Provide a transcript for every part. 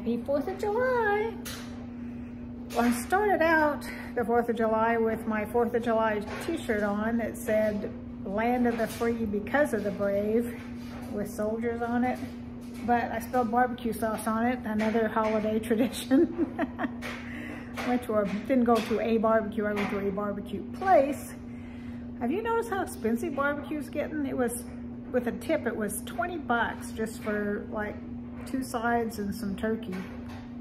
Happy 4th of July. Well, I started out the 4th of July with my 4th of July t-shirt on that said, Land of the Free because of the Brave, with soldiers on it. But I spilled barbecue sauce on it, another holiday tradition. Didn't go to a barbecue, I went to a barbecue place. Have you noticed how expensive barbecue's getting? It was, with a tip, it was 20 bucks just for like 2 sides and some turkey.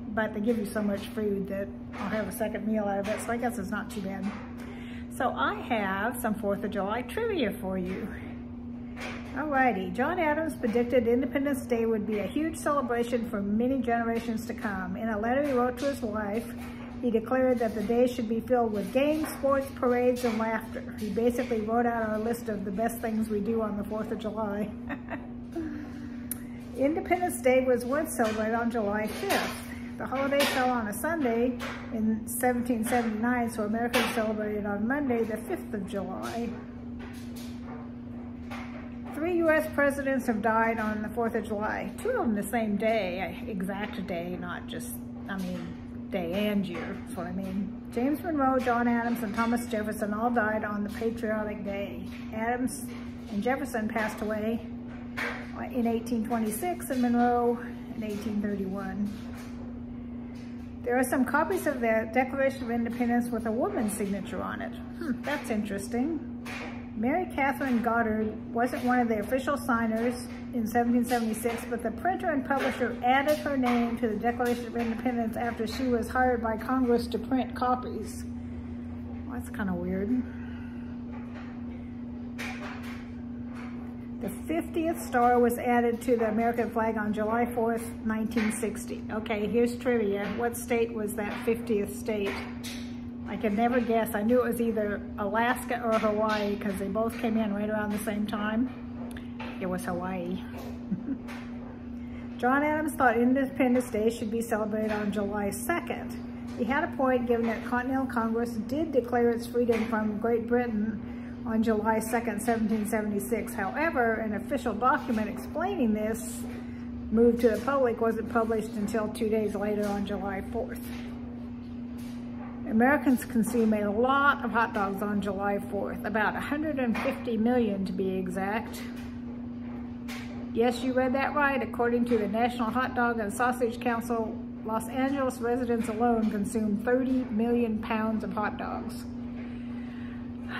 But they give you so much food that I'll have a second meal out of it, so I guess it's not too bad. So I have some 4th of July trivia for you. Alrighty, John Adams predicted Independence Day would be a huge celebration for many generations to come. In a letter he wrote to his wife, he declared that the day should be filled with games, sports, parades, and laughter. He basically wrote out our list of the best things we do on the 4th of July. Independence Day was once celebrated on July 5th. The holiday fell on a Sunday in 1779, so Americans celebrated on Monday, the 5th of July. 3 U.S. presidents have died on the 4th of July. 2 of them the same day, exact day, not just, day and year, that's what I mean. James Monroe, John Adams, and Thomas Jefferson all died on the Patriotic Day. Adams and Jefferson passed away in 1826 and Monroe in 1831. There are some copies of the Declaration of Independence with a woman's signature on it. That's interesting. Mary Catherine Goddard wasn't one of the official signers in 1776, but the printer and publisher added her name to the Declaration of Independence after she was hired by Congress to print copies. Well, that's kind of weird. The 50th star was added to the American flag on July 4th, 1960. Okay, here's trivia. What state was that 50th state? I could never guess. I knew it was either Alaska or Hawaii because they both came in right around the same time. It was Hawaii. John Adams thought Independence Day should be celebrated on July 2nd. He had a point given that Continental Congress did declare its freedom from Great Britain on July 2nd, 1776. However, an official document explaining this move to the public wasn't published until 2 days later on July 4th. Americans consume a lot of hot dogs on July 4th, about 150 million to be exact. Yes, you read that right. According to the National Hot Dog and Sausage Council, Los Angeles residents alone consume 30 million pounds of hot dogs.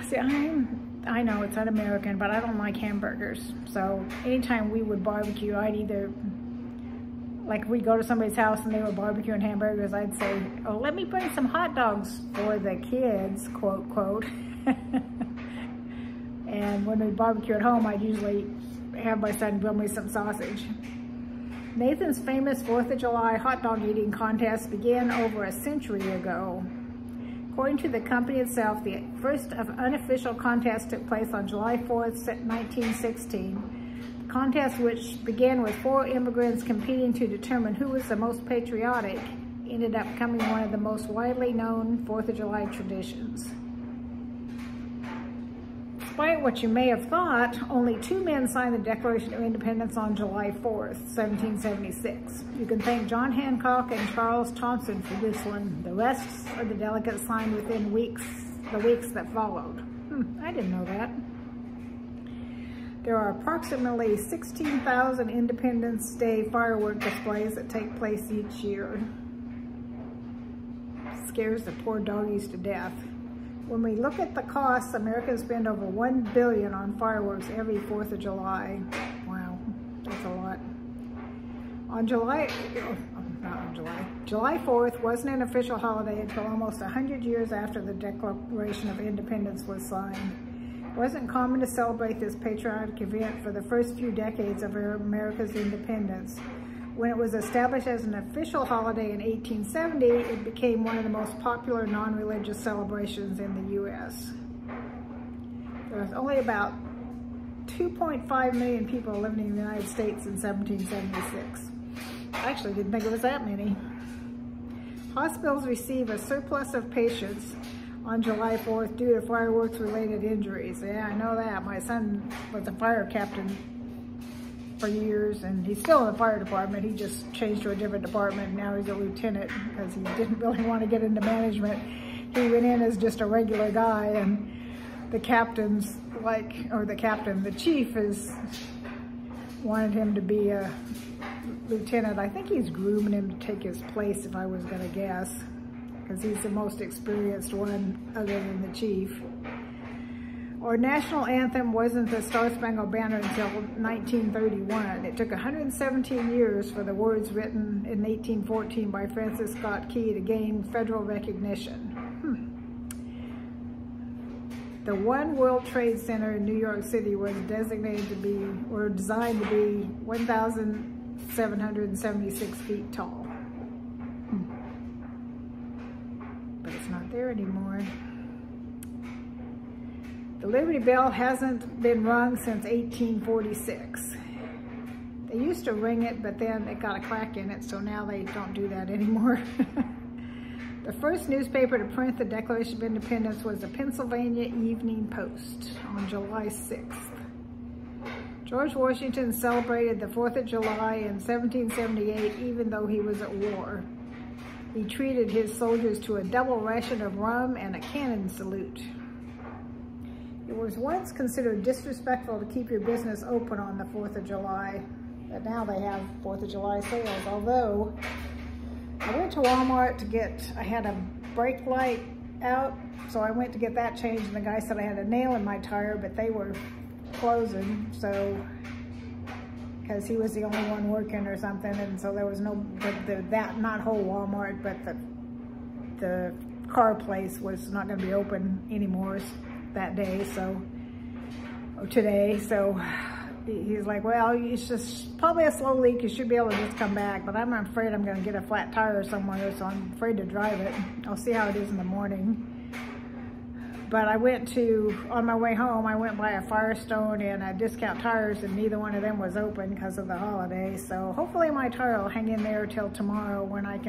See, I know it's un-American, but I don't like hamburgers. So anytime we would barbecue, I'd either, like if we'd go to somebody's house and they were barbecuing hamburgers, I'd say, oh, let me bring some hot dogs for the kids, quote, quote. And when we barbecue at home, I'd usually have my son build me some sausage. Nathan's famous 4th of July hot dog eating contest began over a century ago. According to the company itself, the first unofficial contest took place on July 4th, 1916. The contest, which began with 4 immigrants competing to determine who was the most patriotic, ended up becoming one of the most widely known 4th of July traditions. Despite what you may have thought, only 2 men signed the Declaration of Independence on July 4th, 1776. You can thank John Hancock and Charles Thompson for this one. The rest of the delegates signed within the weeks that followed. I didn't know that. There are approximately 16,000 Independence Day firework displays that take place each year. It scares the poor doggies to death. When we look at the costs, Americans spend over $1 billion on fireworks every 4th of July. Wow, that's a lot. July 4th wasn't an official holiday until almost 100 years after the Declaration of Independence was signed. It wasn't common to celebrate this patriotic event for the first few decades of America's independence. When it was established as an official holiday in 1870, it became one of the most popular non-religious celebrations in the U.S. There was only about 2.5 million people living in the United States in 1776. I actually didn't think it was that many. Hospitals receive a surplus of patients on July 4th due to fireworks-related injuries. Yeah, I know that. My son was a fire captain for years, and he's still in the fire department. He just changed to a different department. Now he's a lieutenant because he didn't really want to get into management. He went in as just a regular guy, and the captain's the chief wanted him to be a lieutenant. I think he's grooming him to take his place, if I was going to guess, because he's the most experienced one other than the chief. Our national anthem wasn't the Star Spangled Banner until 1931. It took 117 years for the words written in 1814 by Francis Scott Key to gain federal recognition. The One World Trade Center in New York City was designed to be 1,776 feet tall. But it's not there anymore. The Liberty Bell hasn't been rung since 1846. They used to ring it, but then it got a crack in it, so now they don't do that anymore. The first newspaper to print the Declaration of Independence was the Pennsylvania Evening Post on July 6th. George Washington celebrated the 4th of July in 1778, even though he was at war. He treated his soldiers to a double ration of rum and a cannon salute. It was once considered disrespectful to keep your business open on the 4th of July, but now they have 4th of July sales, although I went to Walmart to I had a brake light out, so I went to get that changed, and the guy said I had a nail in my tire, but they were closing, so, because he was the only one working or something, and so there was no, not whole Walmart, but the car place was not going to be open anymore that day, so, or today, so he's like, well, it's just probably a slow leak. You should be able to just come back, but I'm afraid I'm going to get a flat tire somewhere, so I'm afraid to drive it. I'll see how it is in the morning. But I on my way home, I went by a Firestone and a Discount Tires, and neither one of them was open because of the holiday. So hopefully my tire will hang in there till tomorrow when I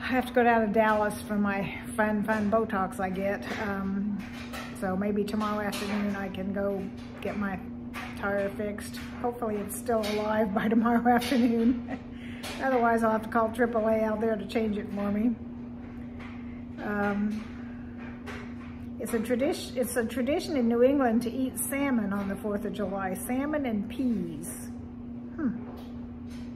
have to go down to Dallas for my fun Botox I get. So maybe tomorrow afternoon I can go get my tire fixed. Hopefully it's still alive by tomorrow afternoon. Otherwise I'll have to call AAA out there to change it for me. It's a tradition in New England to eat salmon on the 4th of July. Salmon and peas.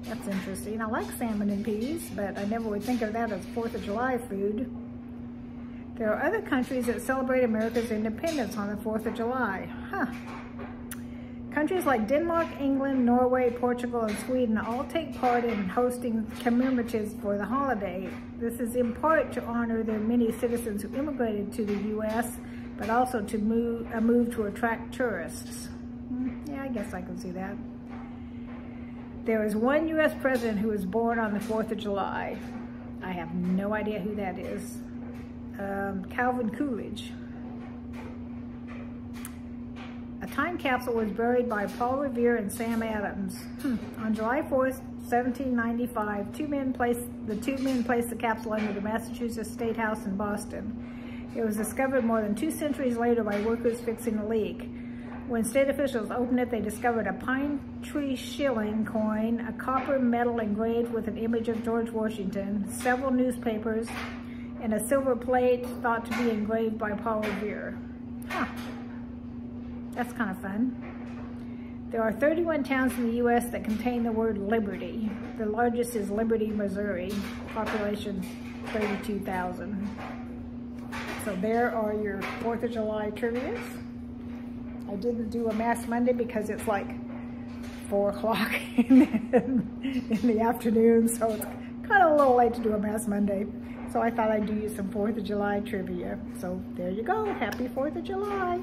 That's interesting. I like salmon and peas, but I never would think of that as 4th of July food. There are other countries that celebrate America's independence on the 4th of July. Countries like Denmark, England, Norway, Portugal, and Sweden all take part in hosting commemoratives for the holiday. This is in part to honor their many citizens who immigrated to the U.S., but also to move to attract tourists. Yeah, I guess I can see that. There is one U.S. president who was born on the 4th of July. I have no idea who that is. Calvin Coolidge. A time capsule was buried by Paul Revere and Sam Adams. On July 4th, 1795, the two men placed the capsule under the Massachusetts State House in Boston. It was discovered more than 2 centuries later by workers fixing a leak. When state officials opened it, they discovered a pine tree shilling coin, a copper medal engraved with an image of George Washington, several newspapers, and a silver plate thought to be engraved by Paul Revere. That's kind of fun. There are 31 towns in the U.S. that contain the word liberty. The largest is Liberty, Missouri, population 32,000. So there are your 4th of July trivias. I didn't do a Mass Monday because it's like 4 o'clock in the afternoon, so it's kind of a little late to do a Mass Monday. So I thought I'd do you some 4th of July trivia. So there you go. Happy 4th of July.